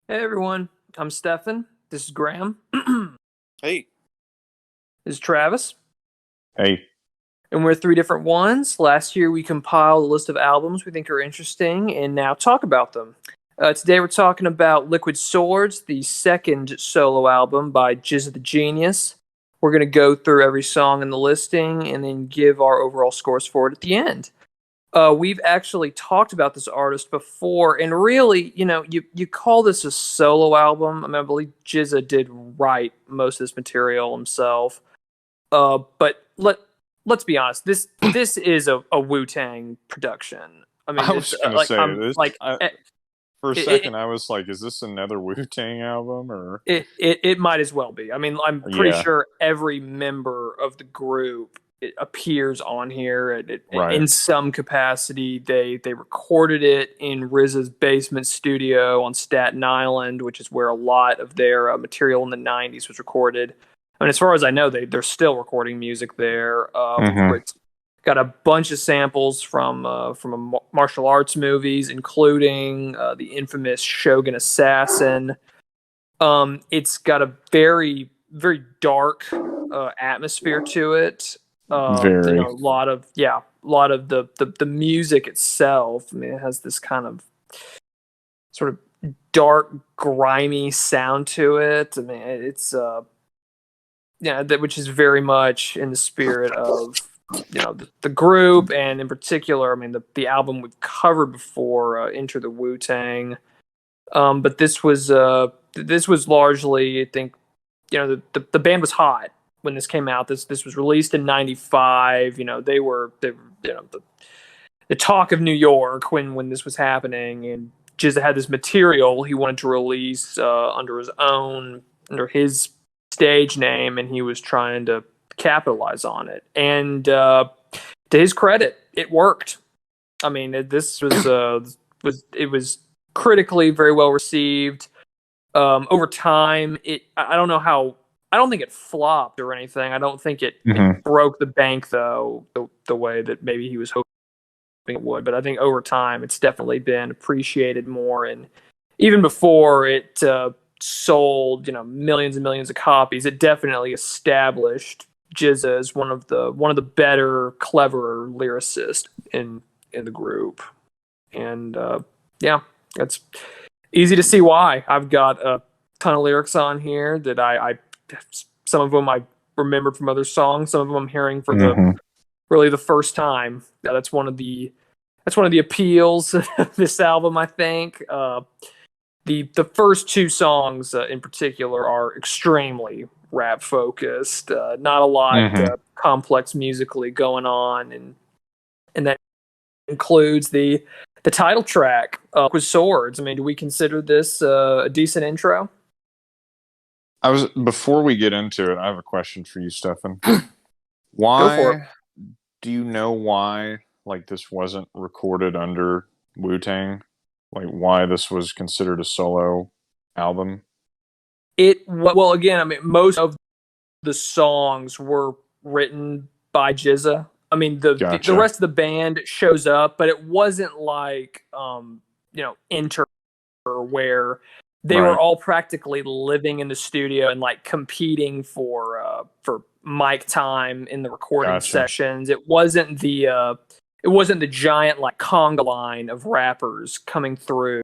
Hey everyone, I'm Stefan. This is Graham. Hey. This is Travis. Hey. And we're three different ones. Last year we compiled a list of albums we think are interesting and now talk about them. Today we're talking about Liquid Swords, the second solo album by GZA the Genius. We're going to go through every song in the listing and then give our overall scores for it at the end. We've actually talked about this artist before, and really, you call this a solo album. I mean, I believe GZA did write most of this material himself. But let's be honest, this is a Wu-Tang production. I mean, I was going to say this. For a second, I was like, "Is this another Wu-Tang album?" Or it might as well be. I mean, I'm pretty sure every member of the group it appears on here in some capacity. They recorded it in RZA's basement studio on Staten Island, which is where a lot of their material in the 90s was recorded. I mean, as far as I know, they're still recording music there. It's got a bunch of samples from martial arts movies, including the infamous Shogun Assassin. It's got a very, very dark atmosphere to it. Very. A lot of the music itself. I mean, it has this kind of sort of dark, grimy sound to it. I mean, it's which is very much in the spirit of the group, and in particular, I mean, the album we've covered before, Enter the Wu-Tang. But this was largely, I think, the band was hot when this came out. This was released in '95. They were the talk of New York when this was happening, and GZA had this material he wanted to release under his stage name, and he was trying to capitalize on it. And to his credit, it worked. I mean, this was critically very well received. Over time, I don't think it flopped or anything. I don't think it broke the bank, though, the way that maybe he was hoping it would. But I think over time, it's definitely been appreciated more. And even before it sold, millions and millions of copies, it definitely established GZA as one of the better, cleverer lyricists in the group. And that's easy to see why. I've got a ton of lyrics on here that I some of them I remembered from other songs. Some of them I'm hearing for the first time. Yeah, that's one of the appeals of this album, I think. The first two songs in particular are extremely rap focused. Not a lot complex musically going on, and that includes the title track with Swords. I mean, do we consider this a decent intro? Before we get into it, I have a question for you, Stefan. Why? Go for it. Do you know why this wasn't recorded under Wu-Tang? Why this was considered a solo album? Well, again, I mean, most of the songs were written by GZA. I mean, the rest of the band shows up, but it wasn't like Enter, where they were all practically living in the studio and competing for mic time in the recording sessions. It wasn't the giant conga line of rappers coming through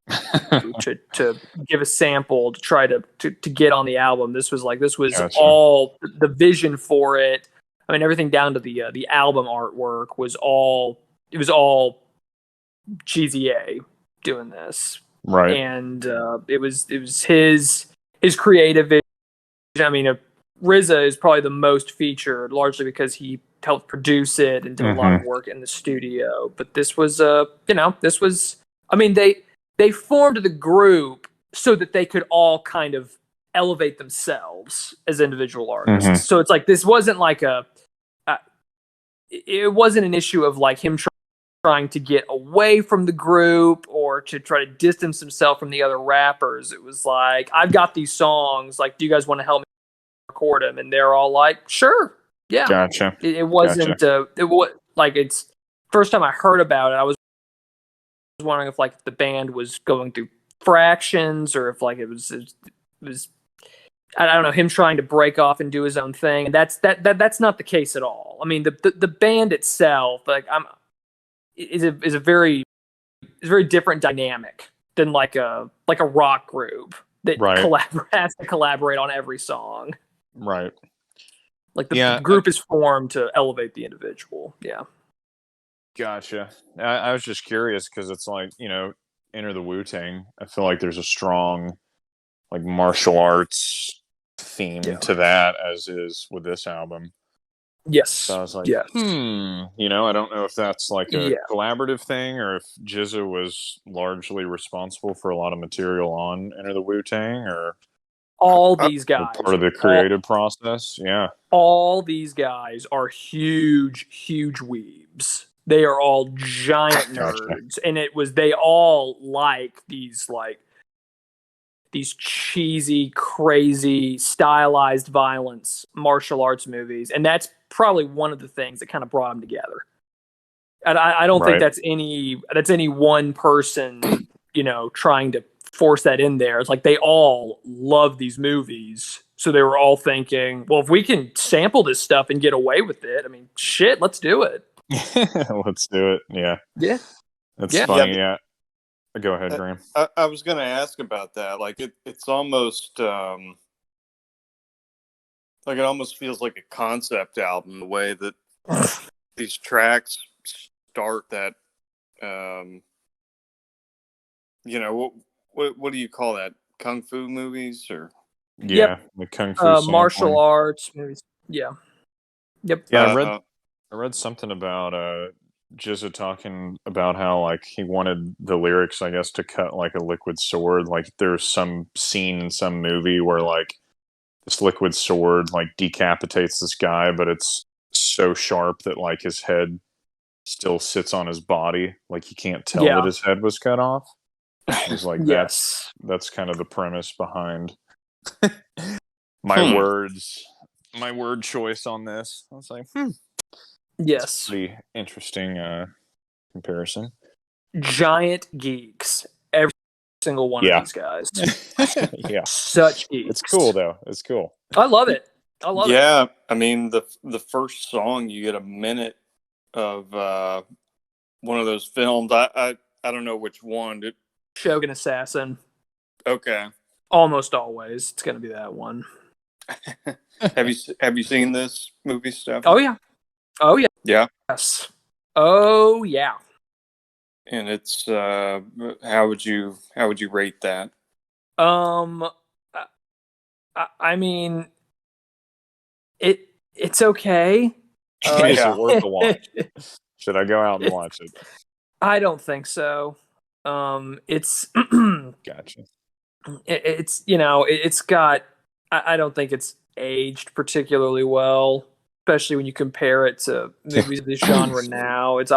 to give a sample to try to get on the album. This was all the vision for it. I mean, everything down to the album artwork was all GZA doing this, right? And it was his creative vision. I mean, RZA is probably the most featured, largely because he helped produce it and did a lot of work in the studio. But this was, I mean, they formed the group so that they could all kind of elevate themselves as individual artists. So it's this wasn't it wasn't an issue of him trying to get away from the group or to try to distance himself from the other rappers. It was I've got these songs, do you guys want to help me record them? And they're all sure. Yeah. Gotcha. It wasn't it's first time I heard about it, I was wondering if the band was going through fractions, or if like it was I don't know, him trying to break off and do his own thing. And that's not the case at all. I mean, the band itself, like is a very different dynamic than like a rock group that Right. has to collaborate on every song. Right. Like the Yeah. group is formed to elevate the individual. Yeah. Gotcha. I was just curious because it's like, Enter the Wu-Tang. I feel like there's a strong like martial arts theme Yeah. to that, as is with this album. Yes. So I was like, yes. I don't know if that's like a Yeah. collaborative thing or if GZA was largely responsible for a lot of material on Enter the Wu-Tang or All these guys, part of the creative process. Yeah. all these guys are huge weebs. They are all giant nerds, and they all like these cheesy, crazy, stylized violence martial arts movies, and that's probably one of the things that kind of brought them together. And I don't think that's any one person, trying to force that in there. It's like they all love these movies, so they were all thinking, well, if we can sample this stuff and get away with it, I mean, shit, let's do it. Let's do it. Yeah. Yeah. That's funny. Yeah. Go ahead, Graham. I was going to ask about that. Like it's almost like it almost feels like a concept album, the way that these tracks start that what do you call that? Kung fu movies or the kung fu martial arts movies. Yeah. Yep. Yeah, I read something about GZA talking about how like he wanted the lyrics, I guess, to cut like a liquid sword. Like there's some scene in some movie where like this liquid sword like decapitates this guy, but it's so sharp that like his head still sits on his body. Like you can't tell that his head was cut off. He's like, that's kind of the premise behind my word choice on this. I was like, Yes. Pretty interesting comparison. Giant geeks. Every single one of these guys. Yeah. Such geeks. It's cool though. It's cool. I love it. Yeah, I mean the first song you get a minute of one of those films. I don't know which one. Shogun Assassin. Okay. Almost always it's going to be that one. Have you seen this movie stuff? Oh yeah. Yeah. Yes. Oh yeah. And it's how would you rate that? I mean, it's okay. Is it worth a watch? Should I go out and watch it? I don't think so. It's gotcha. It's got. I don't think it's aged particularly well, especially when you compare it to movies of this genre now. It's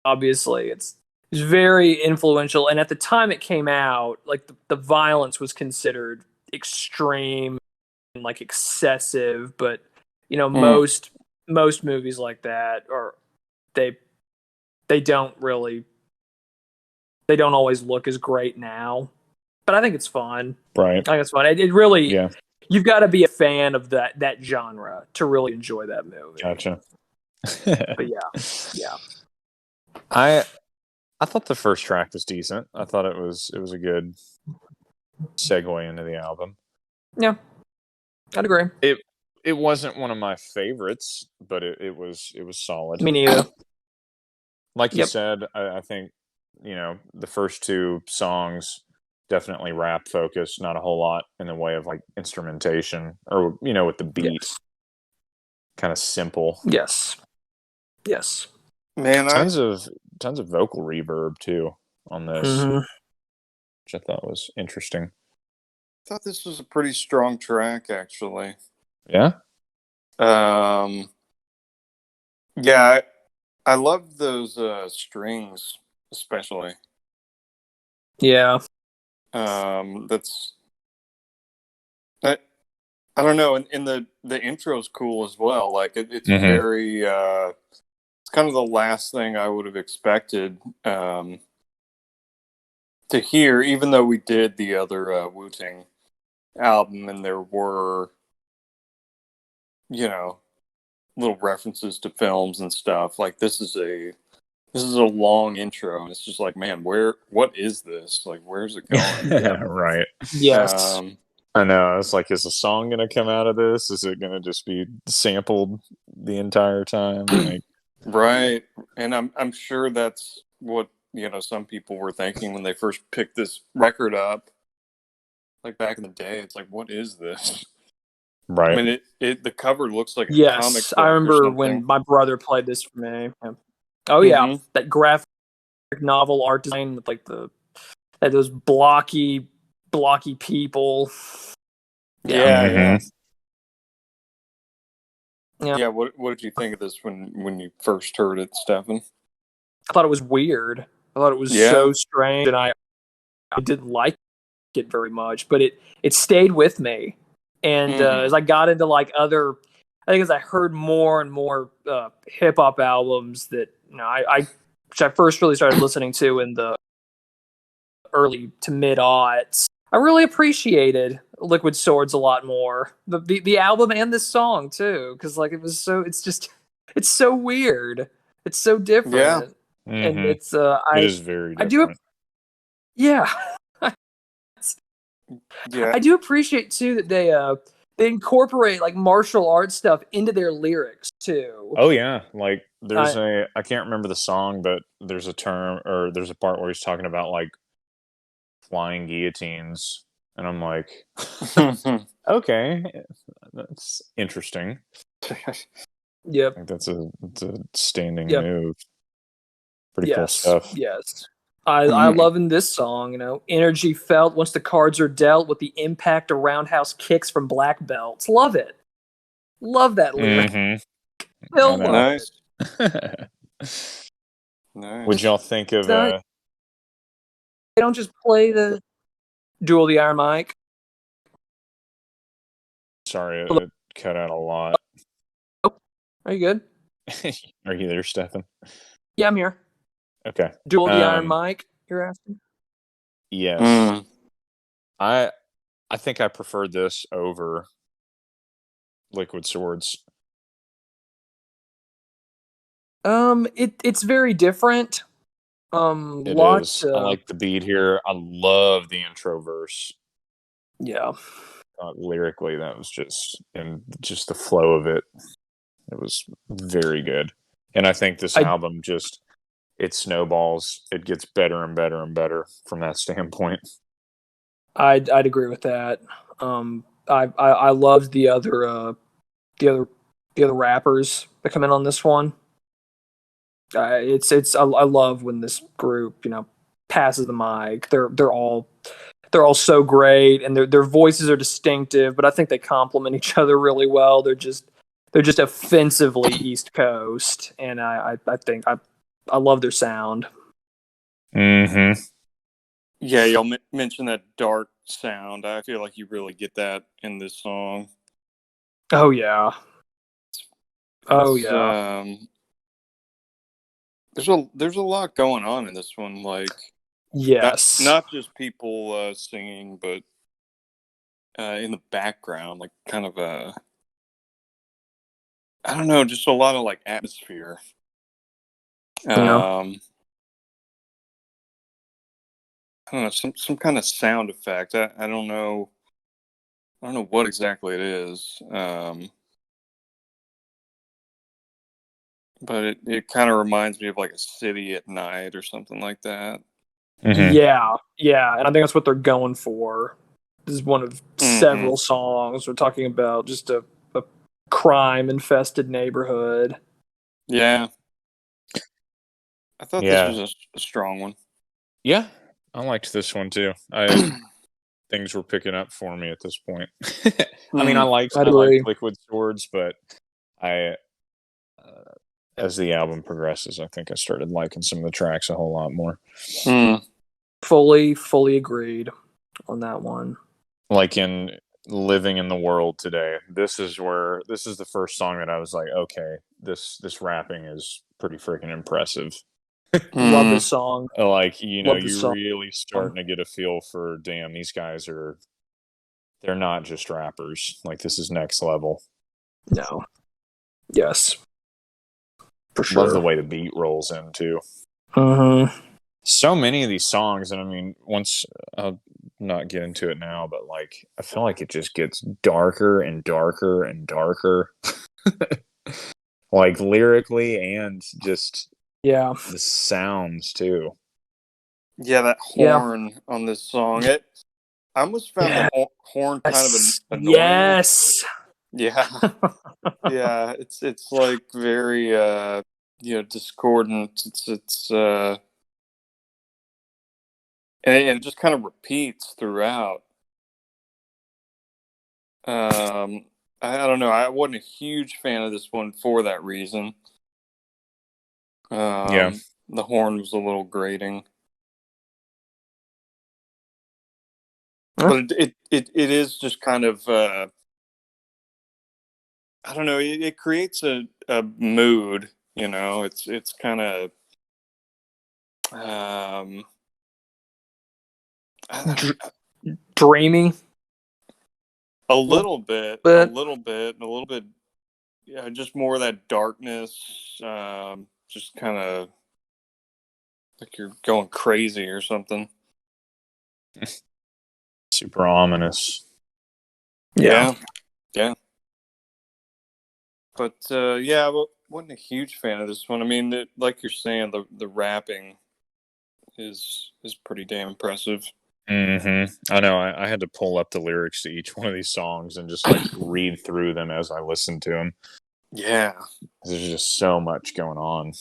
obviously it's very influential, and at the time it came out, like the violence was considered extreme and like excessive, but most movies like that are they don't always look as great now, but I think it's fun. Right. I think it's fun. It really, you've got to be a fan of that genre to really enjoy that movie. Gotcha. But yeah. I thought the first track was decent. I thought it was a good segue into the album. Yeah, I'd agree. It wasn't one of my favorites, but it was solid. Me neither. Like you said, I think the first two songs definitely rap focused, not a whole lot in the way of like instrumentation or with the beat. Kind of simple. Yes. Man, tons of vocal reverb too on this, which I thought was interesting. I thought this was a pretty strong track, actually. Yeah. Yeah, I love those strings, especially. Yeah. That's. I don't know, and the intro's cool as well. Like it's very. It's kind of the last thing I would have expected. to hear, even though we did the other Wu-Tang album and there were, little references to films and stuff, like this is a long intro, and it's just like, man, what is this? Like, where's it going? Right. Yes. I know. It's like, is a song going to come out of this? Is it going to just be sampled the entire time? Like, right. And I'm sure that's what, some people were thinking when they first picked this record up. Like back in the day, it's like, what is this? right. I mean, the cover looks like a comic Yes. book I or remember something. when my brother played this for me. Yeah. Oh yeah, that graphic novel art design with like those blocky people. Yeah. Yeah. What did you think of this when you first heard it, Stefan? I thought it was weird. I thought it was so strange, and I didn't like it very much, but it stayed with me. And as I got into like I think as I heard more and more hip hop albums that which I first really started listening to in the early to mid aughts, I really appreciated Liquid Swords a lot more. The album and this song too, because like it's so weird. It's so different. Yeah. And it's it is very different. Yeah. Yeah. I do appreciate too that they incorporate like martial arts stuff into their lyrics too. Oh yeah, like there's I can't remember the song, but there's a term or there's a part where he's talking about like flying guillotines, and I'm like, okay, that's interesting. Yep. I think that's a standing move. Pretty cool stuff. Yes. I love in this song, energy felt once the cards are dealt with the impact of roundhouse kicks from black belts. Love it. Love that lyric. Still love it. Nice. What'd y'all think of they don't just play the Duel the Iron Mike? Sorry, it cut out a lot. Are you good? Are you there, Stefan? Yeah, I'm here. Okay. Duel the Iron Mike, you're asking? Yes. I think I preferred this over Liquid Swords. It's very different. It is. I like the beat here. I love the intro verse. Yeah. Lyrically, that was just the flow of it. It was very good. And I think this album it snowballs. It gets better and better and better from that standpoint. I'd agree with that. I loved the other rappers that come in on this one. I love when this group passes the mic. They're all so great, and their voices are distinctive, but I think they complement each other really well. They're just offensively East Coast, and I think I love their sound. Yeah, y'all mentioned that dark sound. I feel like you really get that in this song. Oh yeah. Yeah. There's a lot going on in this one. Like, yes, not just people singing, but in the background, like kind of I don't know, just a lot of like atmosphere. I don't know, some kind of sound effect. I don't know what exactly it is. But it kind of reminds me of like a city at night or something like that. Yeah, and I think that's what they're going for. This is one of several songs. We're talking about just a crime-infested neighborhood. Yeah. I thought this was a strong one. Yeah, I liked this one too. Things were picking up for me at this point. I mean, I liked Liquid Swords, but as the album progresses, I think I started liking some of the tracks a whole lot more. Fully agreed on that one. Like in Living in the World Today, this is the first song that I was like, okay, this rapping is pretty freaking impressive. Love this song. Like, Love this you song. really starting to get a feel for, damn, these guys they're not just rappers. Like, this is next level. No. Yes. For Love the sure. way the beat rolls in, too. Mm-hmm. So many of these songs, and I mean, once I'll not get into it now, but like, I feel like it just gets darker and darker and darker. Like, lyrically and just Yeah. the sounds, too. Yeah, that Yeah. horn on this song. I almost found the horn kind of annoying. Yes. Yeah, yeah. It's like very discordant. It's and it just kind of repeats throughout. I don't know. I wasn't a huge fan of this one for that reason. Yeah. The horn was a little grating. But it is just kind of I don't know. It creates a mood. It's kind of Dreamy. a little bit, But yeah, just more of that darkness. Just kind of like you're going crazy or something. Super ominous. yeah. Yeah. But yeah, I wasn't a huge fan of this one. I mean, like you're saying, the rapping is pretty damn impressive. I know. I had to pull up the lyrics to each one of these songs and just like read through them as I listened to them. Yeah. There's just so much going on.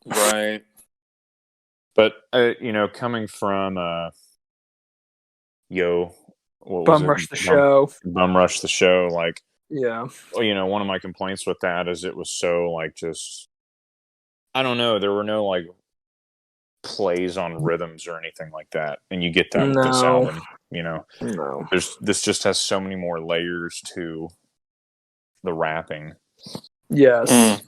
Right. But coming from what was Bum it? Rush the Show. Bum Rush the Show. Like, Yeah. one of my complaints with that is it was so like just, I don't know. There were no like plays on rhythms or anything like that, and you get that with this No. album. No. This just has so many more layers to the rapping. Yes.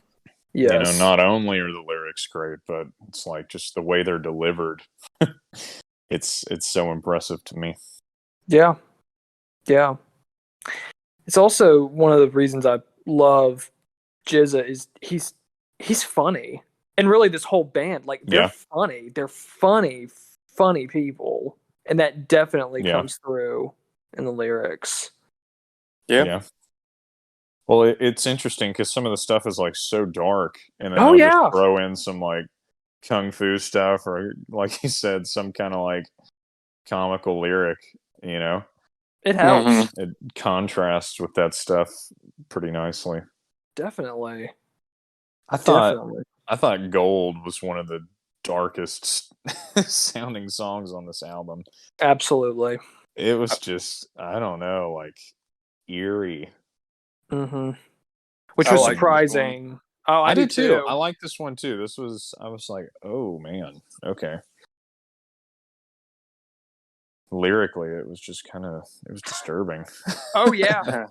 Yes. Not only are the lyrics great, but it's like just the way they're delivered. It's so impressive to me. Yeah. Yeah. It's also one of the reasons I love GZA is he's funny. And really this whole band, like they're funny. They're funny people. And that definitely comes through in the lyrics. Yeah. Well, it's interesting because some of the stuff is like so dark, and then Oh they'll yeah. just throw in some like kung fu stuff, or like you said, some kind of like comical lyric. It helps. Mm-hmm. It contrasts with that stuff pretty nicely. Definitely. I thought Gold was one of the darkest sounding songs on this album. Absolutely. It was just, I don't know, like eerie. Mm-hmm. Which was surprising. Oh, I did too. I like this one too. I was like, oh man, okay. Lyrically, it was just it was disturbing. Oh yeah.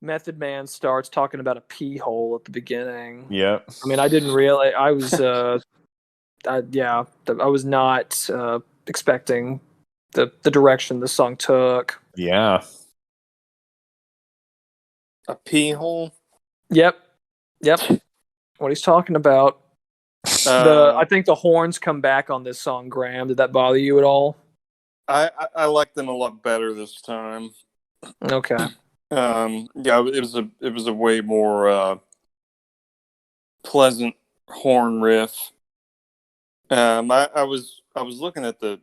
Method Man starts talking about a pee hole at the beginning. Yep. I mean, I didn't really. I was, I was not expecting the direction the song took. Yeah. A pee hole. Yep. What he's talking about. I think the horns come back on this song. Graham, did that bother you at all? I like them a lot better this time. Okay. Yeah, it was a way more pleasant horn riff. I was looking at the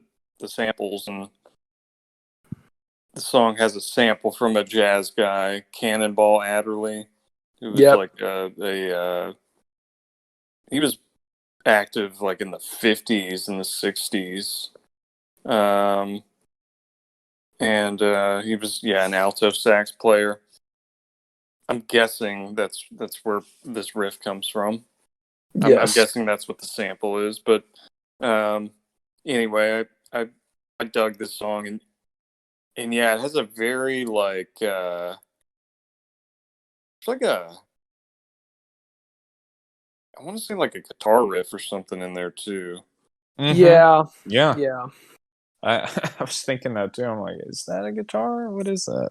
samples, and the song has a sample from a jazz guy, Cannonball Adderley, who was like he was active like in the 50s and the 60s. And he was an alto sax player. I'm guessing that's where this riff comes from. I'm guessing that's what the sample is, but anyway, I dug this song, and yeah, it has a very like it's like I want to say like a guitar riff or something in there too. Yeah. Yeah. I was thinking that too. I'm like, is that a guitar? What is that?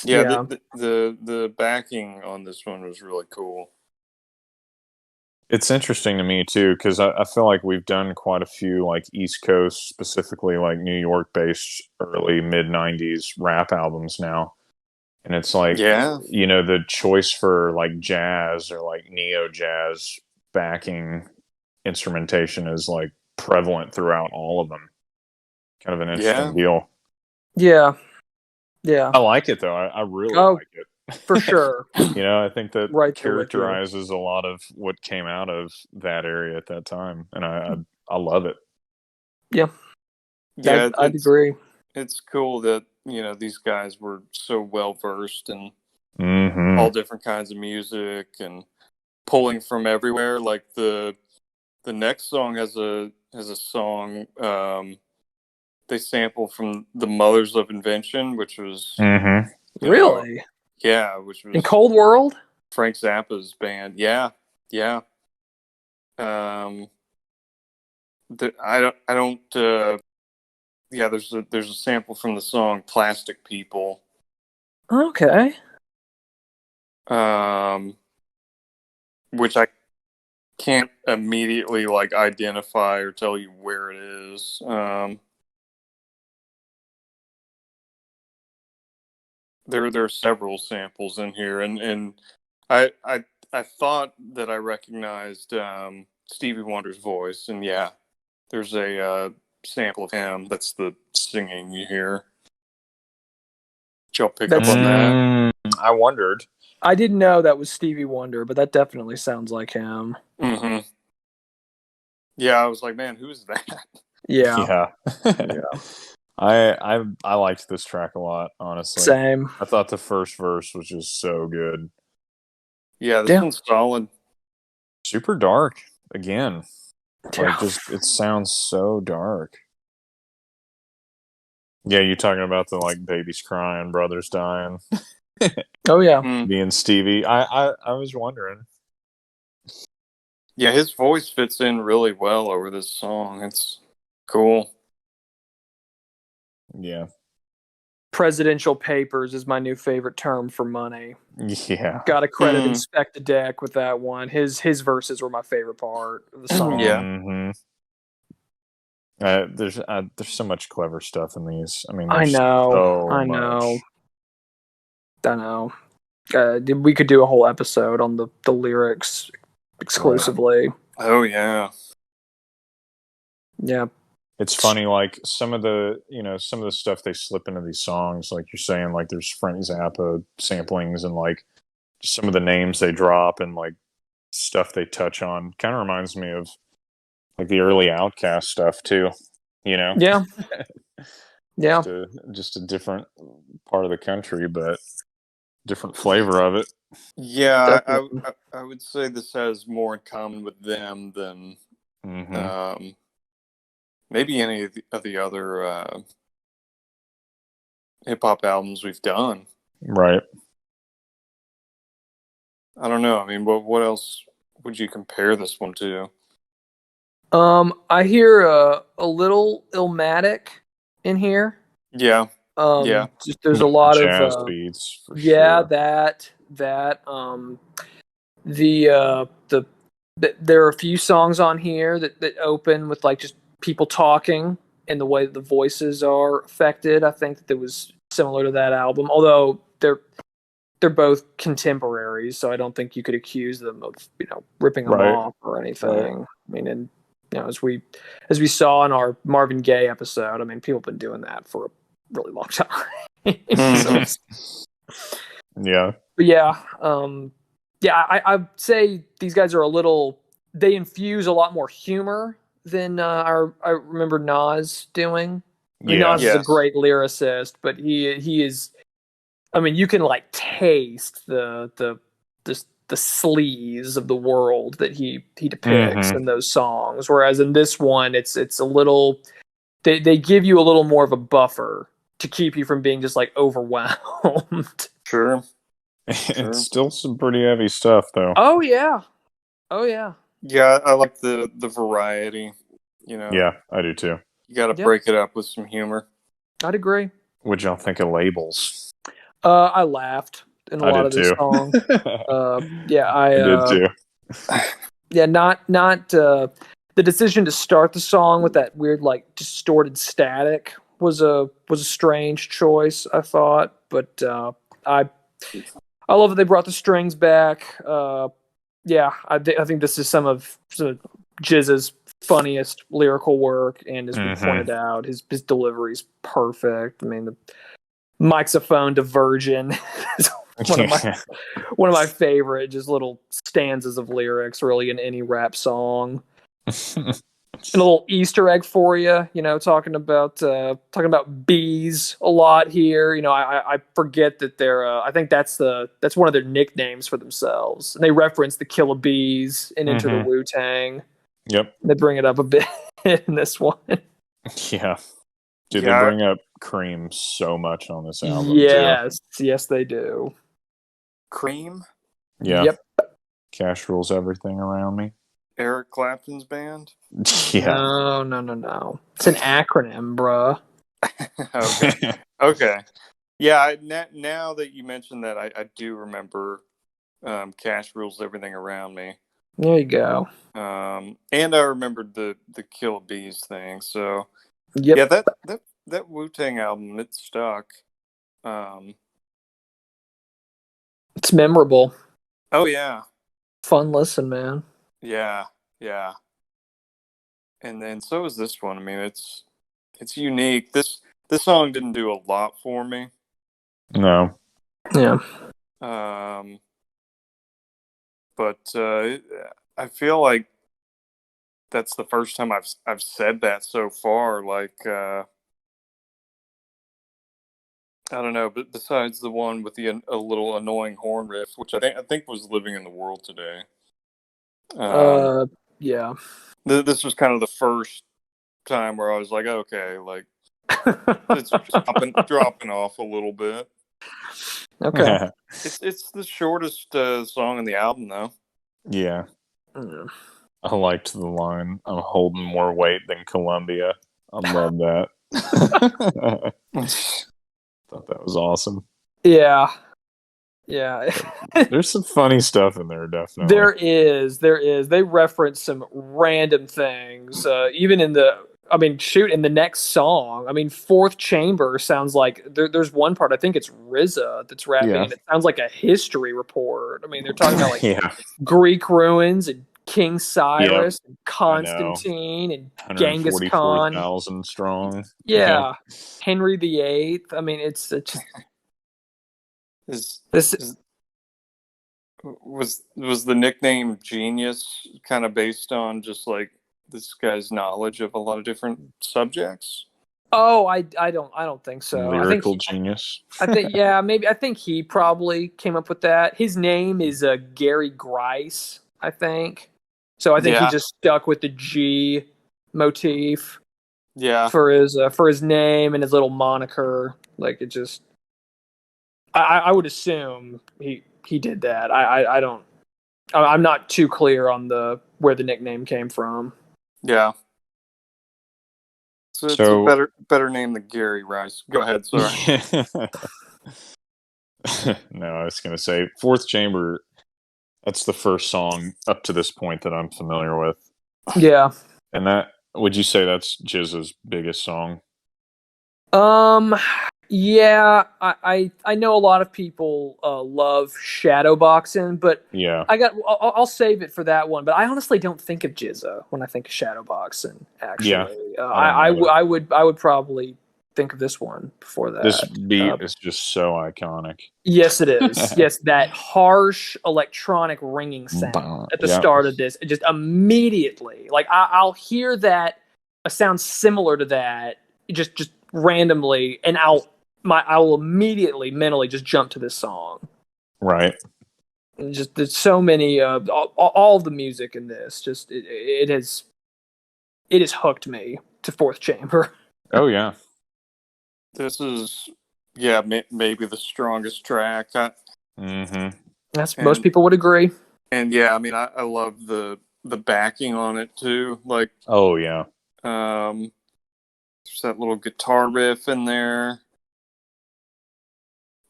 Yeah, the backing on this one was really cool. It's interesting to me too, because I feel like we've done quite a few like East Coast, specifically like New York based early mid 90s rap albums now. And it's like, the choice for like jazz or like neo jazz backing instrumentation is like prevalent throughout all of them. Kind of an interesting deal. Yeah. I like it though. I really like it. For sure. I think that right characterizes a lot of what came out of that area at that time. And I love it. Yeah. Yeah, I'd agree. It's cool that, these guys were so well versed in Mm-hmm. all different kinds of music and pulling from everywhere. Like the next song has a song they sample from the Mothers of Invention, which was really which was in Cold World, Frank Zappa's band. Yeah. There's a sample from the song Plastic People. Okay. Which I can't immediately like identify or tell you where it is. There are several samples in here, and I thought that I recognized Stevie Wonder's voice, and there's a sample of him. That's the singing you hear. Did y'all pick up on that? I wondered. I didn't know that was Stevie Wonder, but that definitely sounds like him. Mm-hmm. Yeah, I was like, man, who is that? Yeah. I liked this track a lot, honestly. Same. I thought the first verse was just so good. Yeah, this one's solid. Super dark again. Like it sounds so dark. Yeah, you talking about the like babies crying, brothers dying. Oh yeah. Being Stevie. I was wondering. Yeah, his voice fits in really well over this song. It's cool. Yeah. Presidential papers is my new favorite term for money. Yeah. Got to credit Inspect the Deck with that one. His verses were my favorite part of the song. Yeah. Mm-hmm. There's so much clever stuff in these. I mean, I know. We could do a whole episode on the lyrics exclusively. Right. Oh yeah. Yeah. It's funny, like some of the stuff they slip into these songs, like you're saying, like there's Frank Zappa samplings and like just some of the names they drop and like stuff they touch on. Kind of reminds me of like the early Outkast stuff too, Yeah. Yeah. Just a different part of the country, but different flavor of it. Yeah, I would say this has more in common with them than maybe any of the other hip-hop albums we've done. Right. I don't know. I mean, what else would you compare this one to? I hear a little Illmatic in here. Yeah. Just there's a lot jazz of beats. For sure. that there are a few songs on here that open with like just people talking and the way that the voices are affected. I think that was similar to that album, although they're both contemporaries, so I don't think you could accuse them of ripping them off or anything. Right. I mean, and as we saw in our Marvin Gaye episode, I mean, people have been doing that for a really long time. Yeah. But I'd say these guys are they infuse a lot more humor than I remember Nas doing. I mean, Nas is a great lyricist, but he is. I mean, you can like taste the sleaze of the world that he depicts in those songs. Whereas in this one, it's a little. They give you a little more of a buffer to keep you from being just like overwhelmed. Sure. It's Sure. still some pretty heavy stuff, though. Oh yeah, oh yeah, Yeah, I like the variety. You know, Yeah, I do too. you got to yep. break it up with some humor. I'd agree. What'd y'all think of labels? I laughed in a I lot did of this too. song. Yeah, I did too. yeah, not the decision to start the song with that weird like distorted static was a strange choice, I thought, but I I love that they brought the strings back. Yeah, I think this is some of GZA's funniest lyrical work, and as we Hmm. pointed out, his delivery's perfect. I mean, the mixophone to Virgin is one of my favorite just little stanzas of lyrics, really, in any rap song. And a little Easter egg for you, talking about bees a lot here. I forget that they're. I think that's one of their nicknames for themselves, and they reference the Killer Bees in Enter the Hmm. Wu Tang. Yep. They bring it up a bit in this one. Yeah. Dude, they Yeah, bring up Cream so much on this album too. Yes, yes, they do. Cream, Yeah. Yep. Cash rules everything around me. Eric Clapton's band. Yeah. No, no, no, no. It's an acronym, bruh. Okay, okay. Yeah, now that you mentioned that, I do remember Cash Rules Everything Around Me. There you go. And I remembered the Kill Bees thing. So yeah, Yep. that Wu-Tang album, it stuck. Um, It's memorable. oh yeah, Fun listen, man. yeah, yeah. And then so is this one. I mean, it's unique. This song didn't do a lot for me. No. Yeah. Um, but I feel like that's the first time I've said that so far. Like I don't know, but besides the one with a little annoying horn riff, which I think was living in the world today. Um, Uh yeah. this was kind of the first time where I was like, okay, like it's dropping off a little bit. Okay. It's the shortest song in the album, though. Yeah. Mm. I liked the line, I'm holding more weight than Columbia. I love that. Thought that was awesome. Yeah. Yeah. There's some funny stuff in there, definitely. There is. They reference some random things. Even in in the next song. I mean, Fourth Chamber sounds like there's one part. I think it's RZA that's rapping, Yeah. and it sounds like a history report. I mean, they're talking about like Yeah. Greek ruins and King Yep. Cyrus and I know. Constantine and Genghis Khan. 144,000 strong. Yeah. Yeah, Henry VIII. I mean, it's just Is this. is was the nickname Genius kind of based on just like this guy's knowledge of a lot of different subjects? Oh, I don't think so. Lyrical genius. I think yeah, maybe I think he probably came up with that. His name is Gary Grice, I think. So I think he Yeah, just stuck with the G motif yeah. for his name and his little moniker. Like it just, I would assume he did that. I don't. I'm not too clear on the where the nickname came from. Yeah. So it's a So, better name than Gary Rice. Go ahead, sorry. no, I was going to say, Fourth Chamber, that's the first song up to this point that I'm familiar with. Yeah. And would you say that's GZA's biggest song? Um. Yeah, I know a lot of people love shadowboxing, but Yeah, I'll save it for that one. But I honestly don't think of GZA when I think of shadowboxing. yeah, Actually, I don't either. I would probably think of this one before This that. beat is just so iconic. Yes, it is. Yes, that harsh electronic ringing sound at the Yeah, start of this, it just immediately, like I'll hear that a sound similar to that, just randomly, and I will immediately mentally just jump to this song. right. And just there's so many all of the music in this, just it has hooked me to Fourth Chamber. Oh, yeah. This is, yeah, maybe the strongest track. Mm-hmm. Most people would agree. And yeah, I mean, I love the backing on it too. Like, oh yeah, there's that little guitar riff in there,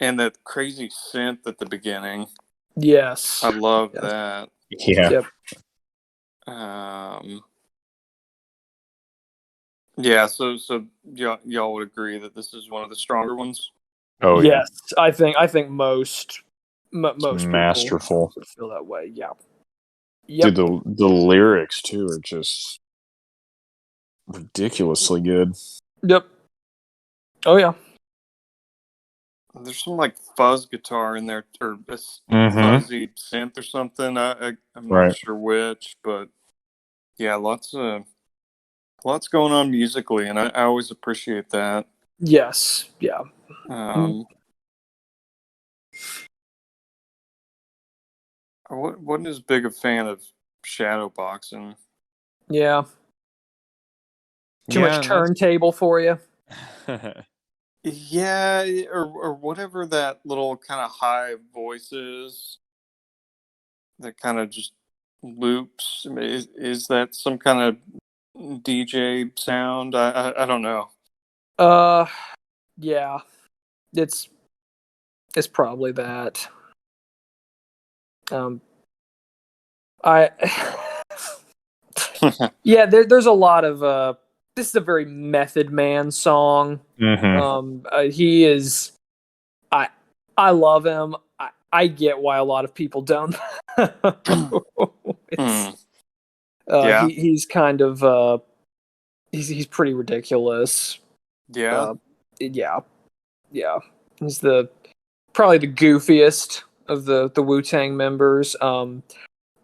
and that crazy synth at the beginning. Yes, I love that. yeah. Yep. Yeah. So y'all would agree that this is one of the stronger ones. Oh yes, I think most it's people masterful. would feel that way. Yeah. Dude, Yep. the lyrics too are just ridiculously good. Yep. Oh yeah. There's some like fuzz guitar in there, or a Mm-hmm. fuzzy synth or something. I'm not sure which, but yeah, lots going on musically, and I always appreciate that. Yes. Yeah. I wasn't as big a fan of shadow boxing. Yeah. Too much turntable for you. Yeah, or whatever that little kind of high voice is that kind of just loops. I mean, is that some kind of DJ sound? I don't know. Yeah. It's probably that. I yeah, there's a lot of this is a very Method Man song. Mm-hmm. He is I love him. I get why a lot of people don't. Yeah. He's kind of he's pretty ridiculous. Yeah. Yeah. He's probably the goofiest of the Wu-Tang members.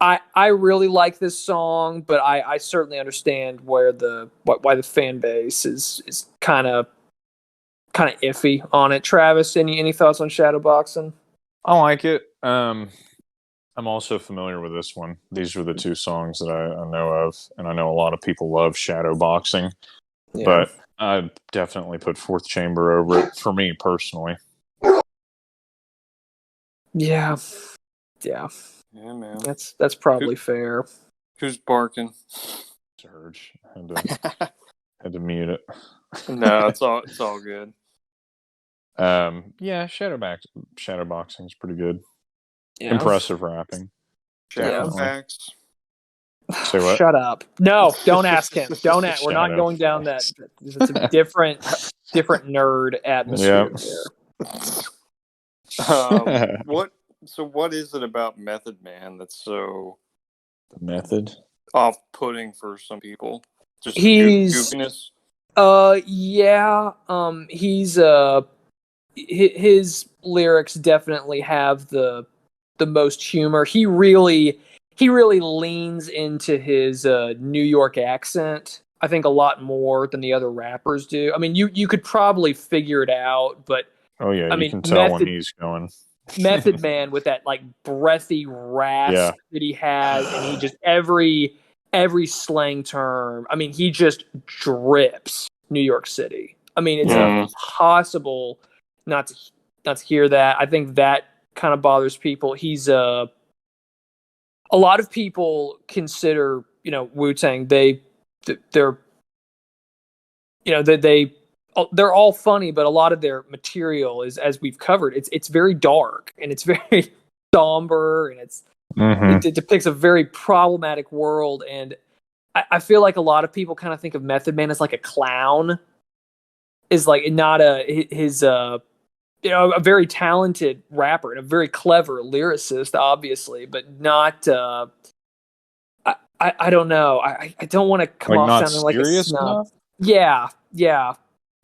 I really like this song, but I certainly understand why the fan base is kind of iffy on it. Travis, any thoughts on Shadowboxing? I like it. I'm also familiar with this one. These are the two songs that I know of, and I know a lot of people love Shadowboxing, but I definitely put Fourth Chamber over it for me personally. Yeah, man. That's probably fair. Who's barking? Surge. Had to mute it. No, it's all good. Yeah, Shadowboxing is pretty good. Yeah. Impressive rapping. Shadowfax. Say what? Shut up. No, don't ask him. Don't ask. We're not going down that. It's a different nerd atmosphere there. What is it about Method Man that's so Method off-putting for some people? Just goofiness. Yeah. He's his lyrics definitely have the most humor. He really leans into his New York accent. I think a lot more than the other rappers do. I mean, you could probably figure it out, but oh yeah, I you mean, can tell when he's going. Method Man with that like breathy rasp that he has, and he just every slang term. I mean, he just drips New York City. I mean, it's impossible not to hear that. I think that kind of bothers people. He's a lot of people consider, Wu-Tang, they're they're all funny, but a lot of their material is, as we've covered, it's very dark and it's very somber, and it depicts a very problematic world. And I feel like a lot of people kind of think of Method Man as like a clown, is like not a very talented rapper and a very clever lyricist, obviously, but not. I don't know. I don't want to come like off not sounding like a serious snob. enough? Yeah.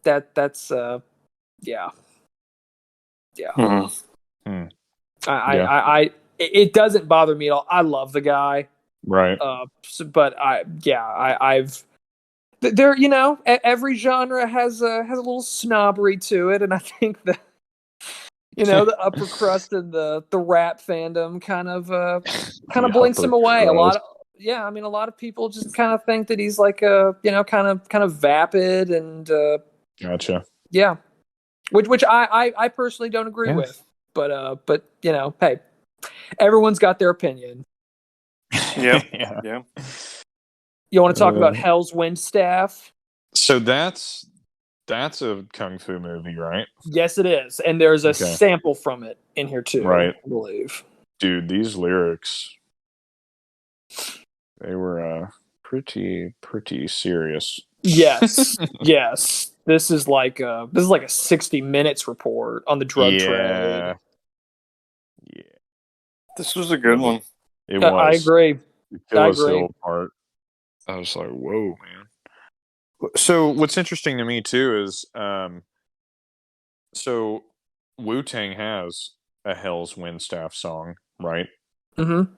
That's yeah. It doesn't bother me at all. I love the guy. Right. But I've there, every genre has a little snobbery to it, and I think that the upper crust and the rap fandom kind of blinks him away. A lot of people just kind of think that he's like a kind of vapid and gotcha. yeah, which I personally don't agree with. But you know, hey, everyone's got their opinion. Yep. Yeah. Yeah. You want to talk about Hell's Wind Staff? So that's a kung fu movie, right? Yes, it is, and there's a Okay. sample from it in here too. Right. I believe. Dude, these lyrics, they were pretty serious. Yes, yes. This is like a 60 Minutes report on the drug trade. Yeah. This was a good one. It was. I agree. The I Achilles agree. heel part. I was like, whoa, man. So what's interesting to me too is, so Wu-Tang has a Hell's Wind Staff song, right? Mm-hmm.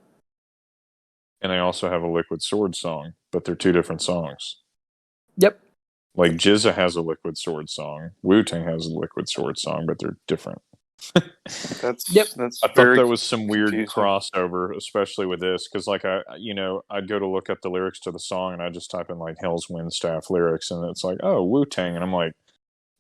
And they also have a Liquid Sword song, but they're two different songs. Yep. Like GZA has a Liquid Sword song, Wu-Tang has a Liquid Sword song, but they're different. That's Yep. That's I thought very that was some weird confusing. crossover, especially with this, because like I'd go to look up the lyrics to the song and I just type in like Hell's Wind Staff lyrics, and it's like, oh, Wu-Tang, and I'm like,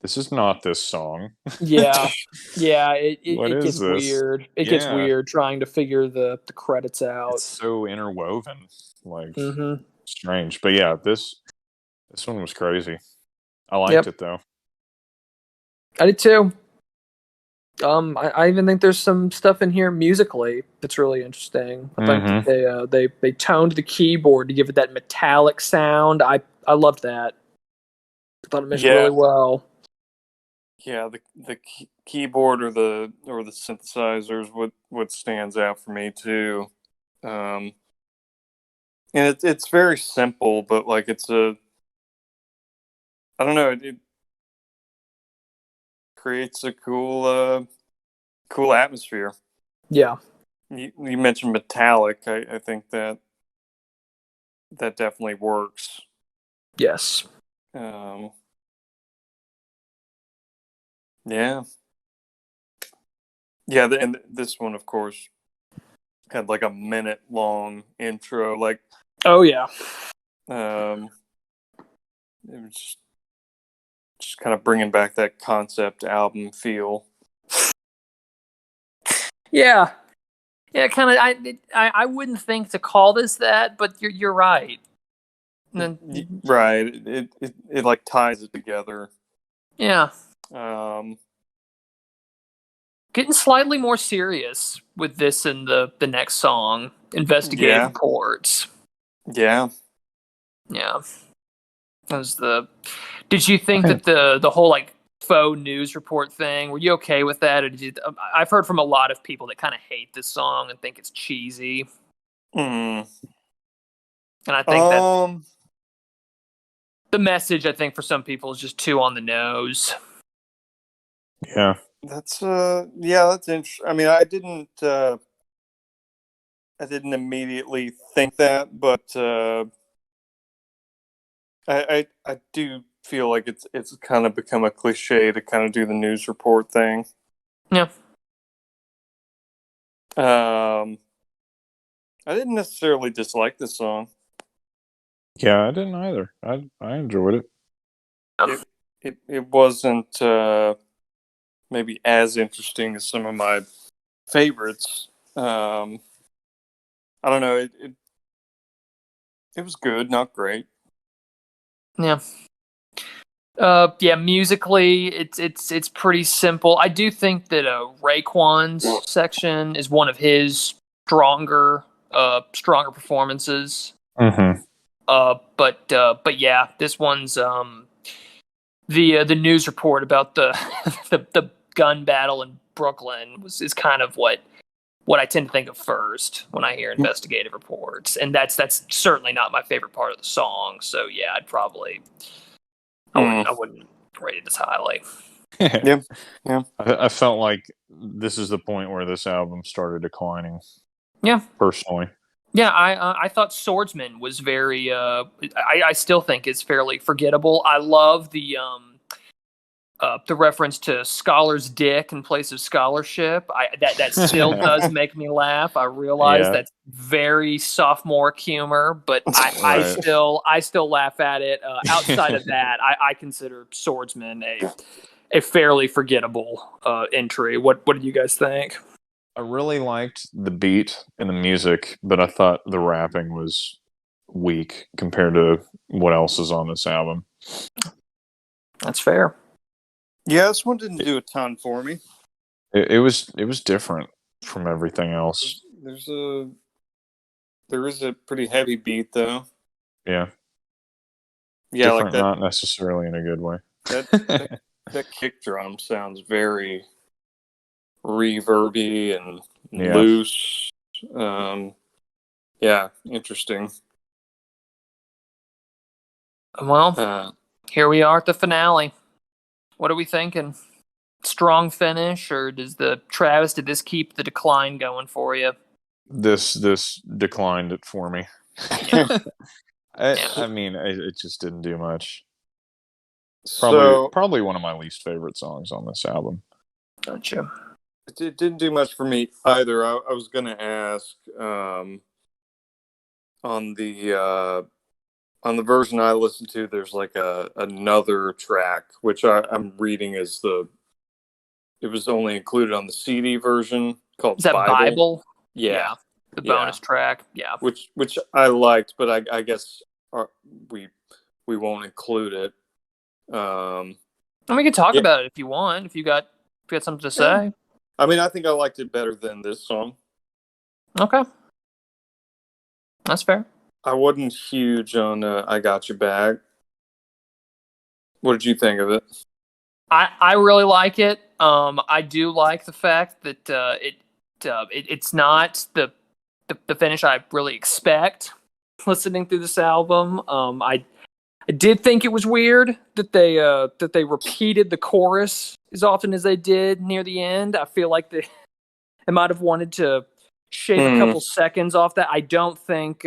this is not this song. Yeah. Yeah. What It is gets this? weird. It gets weird trying to figure the credits out. It's so interwoven, like Mm-hmm. strange. But yeah, this one was crazy. I liked it though. I did too. I even think there's some stuff in here musically that's really interesting. I think that they toned the keyboard to give it that metallic sound. I loved that. I thought it mixed really well. Yeah, the keyboard or the synthesizers what stands out for me too. And it's very simple, but like it's I don't know, it creates a cool atmosphere. Yeah. You mentioned metallic. I think that definitely works. Yes. Yeah. And this one, of course, had like a minute long intro. Like, oh yeah. It was just kind of bringing back that concept album feel. Yeah. Yeah, kind of. I wouldn't think to call this that, but you're right. And then, right. It like ties it together. Yeah. Getting slightly more serious with this and the next song, Investigative Reports. Yeah. Yeah. That was Did you think that the whole like faux news report thing, were you okay with that? Or I've heard from a lot of people that kind of hate this song and think it's cheesy. And I think that the message, I think, for some people is just too on the nose. Yeah. That's that's interesting. I mean, I didn't immediately think that, but I do feel like it's kind of become a cliche to kind of do the news report thing. Yeah. I didn't necessarily dislike this song. Yeah, I didn't either. I enjoyed it. It wasn't maybe as interesting as some of my favorites. I don't know. It was good, not great. Yeah. Musically, it's pretty simple. I do think that Raekwon's section is one of his stronger performances. Mm-hmm. But yeah, this one's the news report about the gun battle in Brooklyn is kind of what I tend to think of first when I hear investigative reports, and that's certainly not my favorite part of the song. So yeah, I wouldn't rate it as highly. Yeah. I felt like this is the point where this album started declining. Yeah, personally. Yeah, I thought Swordsman was very. I still think it's fairly forgettable. I love the reference to scholar's dick in place of scholarship. That still does make me laugh. I realize that's very sophomore humor, but I still laugh at it. Outside of that, I consider Swordsman a fairly forgettable entry. What did you guys think? I really liked the beat and the music, but I thought the rapping was weak compared to what else is on this album. That's fair. Yeah, this one didn't do a ton for me. It was different from everything else. There is a pretty heavy beat though. Yeah. Yeah, Different, like that. not necessarily in a good way. That kick drum sounds very reverby and Yeah. loose. Yeah, interesting. Well, here we are at the finale. What are we thinking? Strong finish, or did this keep the decline going for you? This declined it for me. Yeah. I mean, it just didn't do much. Probably one of my least favorite songs on this album. Gotcha. It didn't do much for me either. I was going to ask on the version I listened to, there's like another track, which I'm reading as it was only included on the CD version called Is that Bible? Yeah. The bonus track. Yeah. Which I liked, but I guess we won't include it. And we can talk about it if you want. If you got something to say. I mean, I think I liked it better than this song. Okay. That's fair. I wasn't huge on I Got Your Back. What did you think of it? I really like it. I do like the fact that it's not the finish I really expect listening through this album. I did think it was weird that they repeated the chorus as often as they did near the end. I feel like they might have wanted to shave a couple seconds off that. I don't think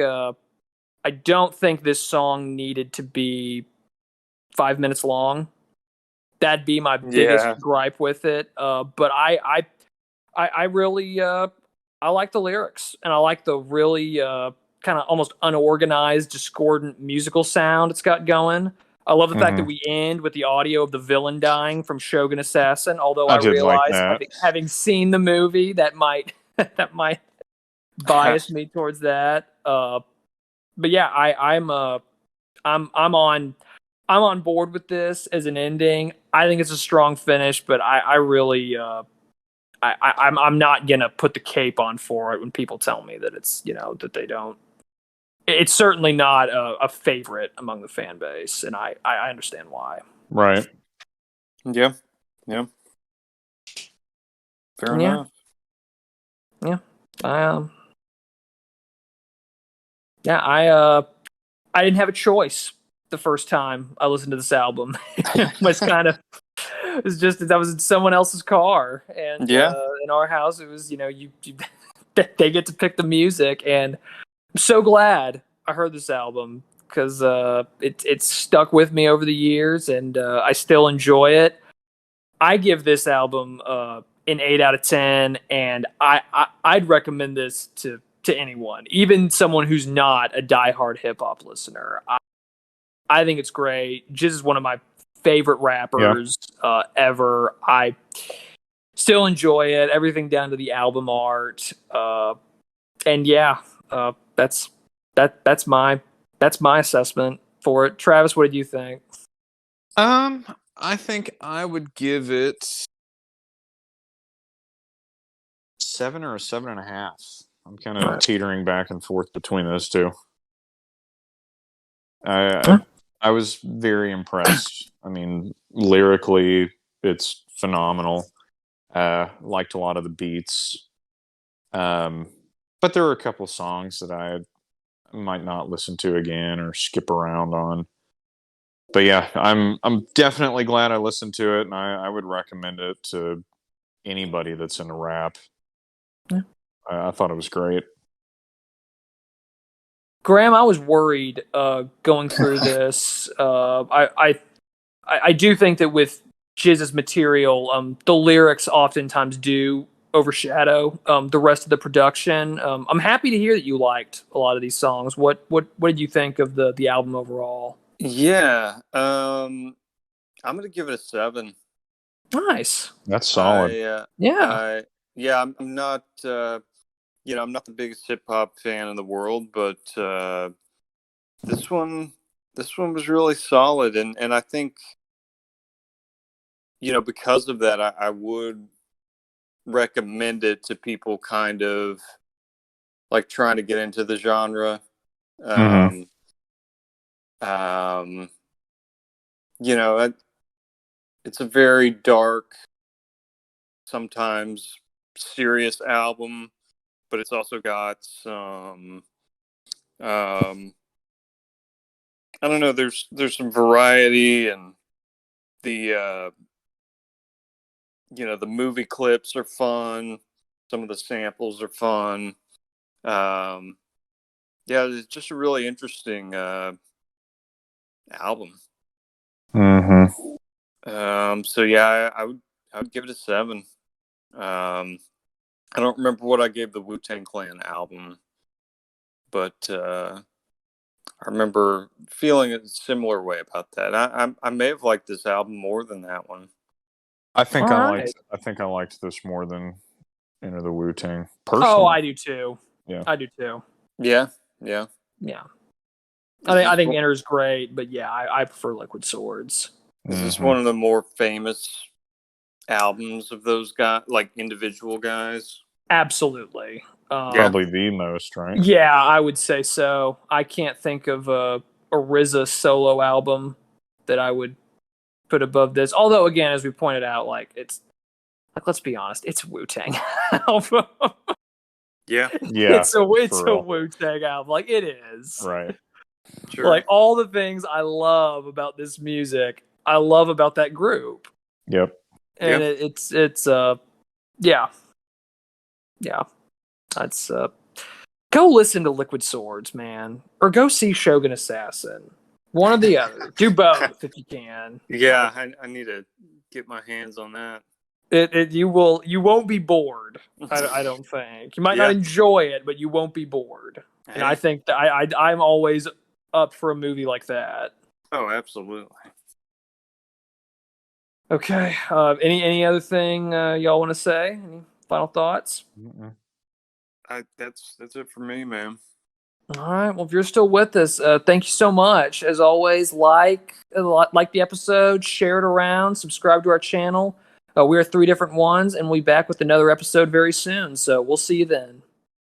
this song needed to be 5 minutes long. That'd be my biggest gripe with it. But I really I like the lyrics, and I like the really kind of almost unorganized, discordant musical sound it's got going. I love the fact that we end with the audio of the villain dying from Shogun Assassin. Although I realize, having seen the movie, that might bias me towards that. But yeah, I'm on board with this as an ending. I think it's a strong finish, but I really I'm not gonna put the cape on for it when people tell me that it's that they don't. It's certainly not a favorite among the fan base, and I understand why. Right. Yeah. Fair enough. Yeah. I didn't have a choice the first time I listened to this album. It was just that I was in someone else's car, and in our house it was you they get to pick the music, and I'm so glad I heard this album because it's stuck with me over the years, and I still enjoy it. I give this album an 8 out of 10, and I'd recommend this to anyone, even someone who's not a diehard hip hop listener. I think it's great. Jiz is one of my favorite rappers ever. I still enjoy it, everything down to the album art. And that's my assessment for it. Travis, what did you think? I think I would give it 7 or a 7.5. I'm kind of teetering back and forth between those two. I was very impressed. I mean, lyrically, it's phenomenal. Liked a lot of the beats. But there are a couple songs that I might not listen to again or skip around on. But yeah, I'm definitely glad I listened to it, and I would recommend it to anybody that's into rap. Yeah. I thought it was great. Graham, I was worried going through this. I do think that with Jiz's material, the lyrics oftentimes do overshadow the rest of the production. I'm happy to hear that you liked a lot of these songs. What did you think of the album overall? Yeah, I'm gonna give it a 7. Nice. That's solid. Yeah. Yeah, I'm not. I'm not the biggest hip hop fan in the world, but this one, this one was really solid, and I think because of that, I would recommend it to people kind of like trying to get into the genre. Mhm. Um, you know, it, it's a very dark, sometimes serious album, but it's also got some I don't know, there's some variety, and the the movie clips are fun, some of the samples are fun. Um yeah, it's just a really interesting album. Mhm. So yeah, I would give it a 7. I don't remember what I gave the Wu-Tang Clan album, but I remember feeling a similar way about that. I may have liked this album more than that one. I think All I right. liked. I think I liked this more than Enter the Wu Tang Oh, personally. I do too. Yeah. I do too. Yeah, yeah. Yeah. Is I this think one, Enter's great, but yeah, I prefer Liquid Swords. is this Mhm. one of the more famous albums of those guys, like individual guys? Absolutely. Yeah. Probably the most, right? Yeah, I would say so. I can't think of a RZA solo album that I would put above this. Although, again, as we pointed out, like it's like let's be honest, it's Wu Tang album. Yeah, Yeah. It's for a real. Wu Tang album. Like it is. Right. sure. Like all the things I love about this music, I love about that group, Yep. and Yeah. it's yeah. That's go listen to Liquid Swords, man, or go see Shogun Assassin. One or the other. Do both if you can. Yeah, I need to get my hands on that. You won't be bored. I don't think you might not Yeah. enjoy it, but you won't be bored. And I Hey. think that I'm always up for a movie like that. Oh, absolutely. Okay. Any other thing y'all want to say? Any final thoughts? Mm-mm. That's it for me, man. All right. Well, if you're still with us, thank you so much. As always, like the episode, share it around, subscribe to our channel. We are 3 different ones, and we'll be back with another episode very soon. So we'll see you then.